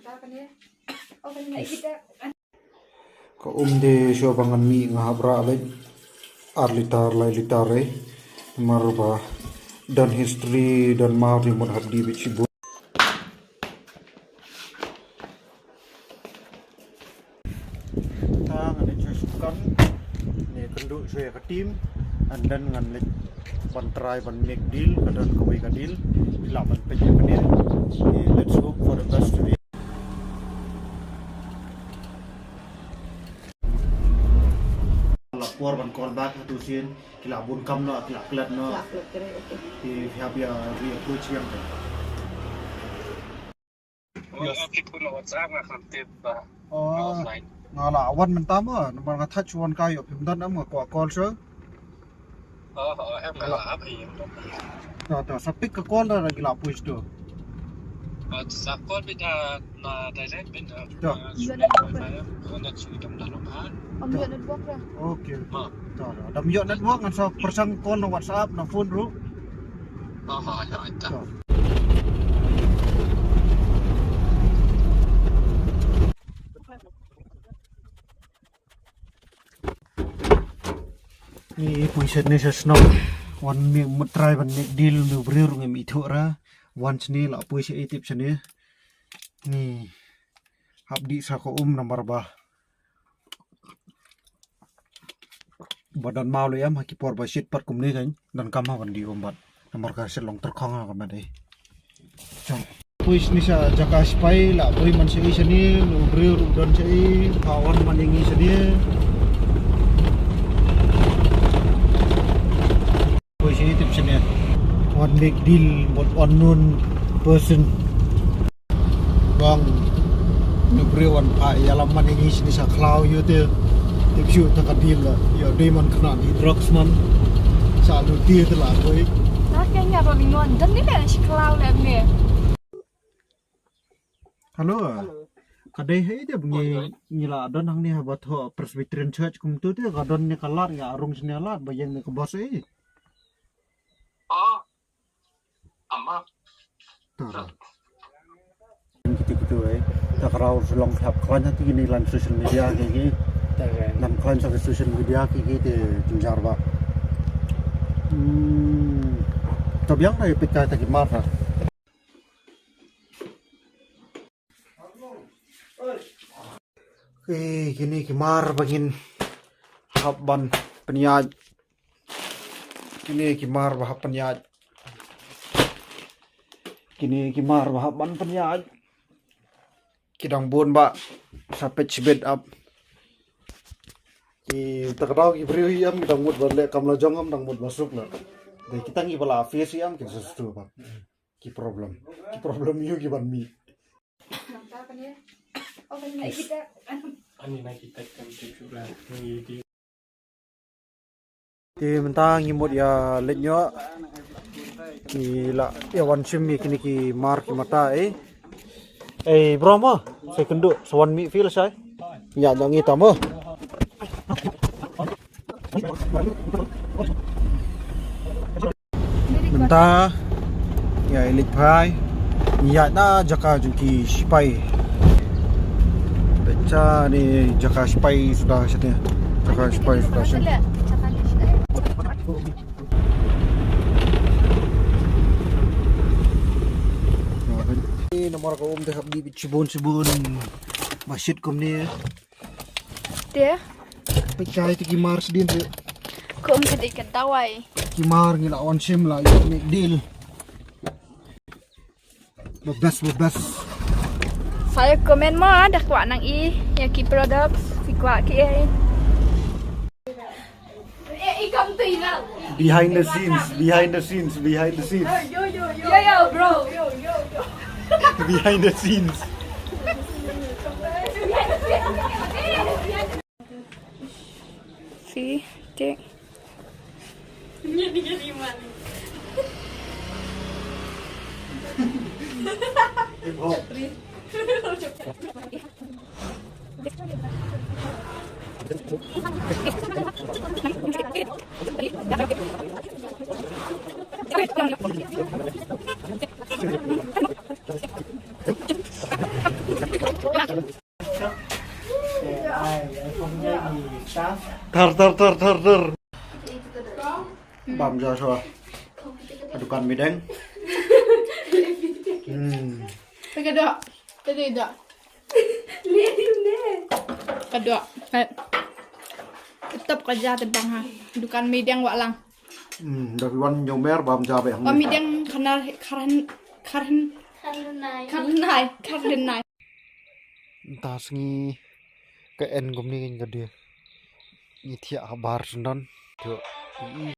Ka de syo bangan mi ngahabra le arlitar lai litare marba dan history dan mari mun habdi bichibu ta ngane chuskan ne kenduk saya ke tim and then ngan le ban try ban make deal kadan kawai ka deal ila ban peje kene let's hope for the best today. Lapor ban call back tu sin kila bun kam no kila klat no di pihak ya ri approach yang Oke, kuno WhatsApp akan tiba offline. ngala awan mentama nomor ngata chuan kayo pimdan am ko call sir Em cả là áp hiện ta sapik ka call ra gila push tu Sắp con bây giờ là direct bên Dạ. Không được sự trong đàn ông Om dia network ra. okay ta dam yo network ngan so persang call no whatsapp no phone ru Hỏi ta ni puiset ni sa snow one mi mutrai ban make deal mi brir ngem ithu ra once ni la puiset itip sene ni habdi sa ko nomor ba badan mau le am ki por ba shit pat kum ni kan dan kam ha ban di ombat nomor ka se long terkhong ha kam dei chong puis ni sa jaka spai la pui man se sini mi brir don se kawan man ingi sini positif sini one big deal but unknown person bang everyone pa yalam man ini sini sa cloud you te tipsu ta kadil la ya demon kena di drugs man salu dia te la koi Nah, kayaknya Rolling London ni dah sekelau lah ni. halo kadai hai dia bunyi nyila don hang ni habat ho Presbyterian Church kum tu te gadon ni kalar ya arung sini alat bayang ni ke bos Amma gitu tak rau selong khap klan nanti ini lan social media kayak gini nam klan sa social media kayak gitu jumjar ba tabiang na ipika ta gimar ha gini gimar bagin habban penyaj kini gimar bah penyaj kini gimar bah ban penyaj kidang bon ba sampai cibet up ki takdau ki beri yam kidang mut berle kamla jongam dang mut masuk la de kita ngi bala face yam ki sesuatu ba ki problem yu ki ban mi Ani nak kita kan juga ni di mentang ngimut ya letnyo ki la ya wan sim mi kini ki mar ki mata Bromo saya kenduk sawan mi feel saya ya nyangi tamo mentah ya elit pai ya na jaka juki spai baca ni jaka spai sudah setnya jaka spai sudah setnya nomor ko de habdi chibon masjid kom ni Dia, pecai ti kimar sedin se kau mesti ketawai. kimar ngila on sim la yo make deal bebas Saya komen mah dah kuat nang ya ki products, si kuat ki ikam tu ina. behind the scenes Yo bro, yo. behind the scenes See, cek. Jadi mana? ai không nhớ gì sao thar bầm ra rồi adukan mideng Kedua. Lihat ini. Kedua. Tetap kerja tebang ha. Dukan midang wak lang. dari wan nyomer bam ja be Wa midang karnai. tas ngi ke en gum ni kan gede ni thia bar sundan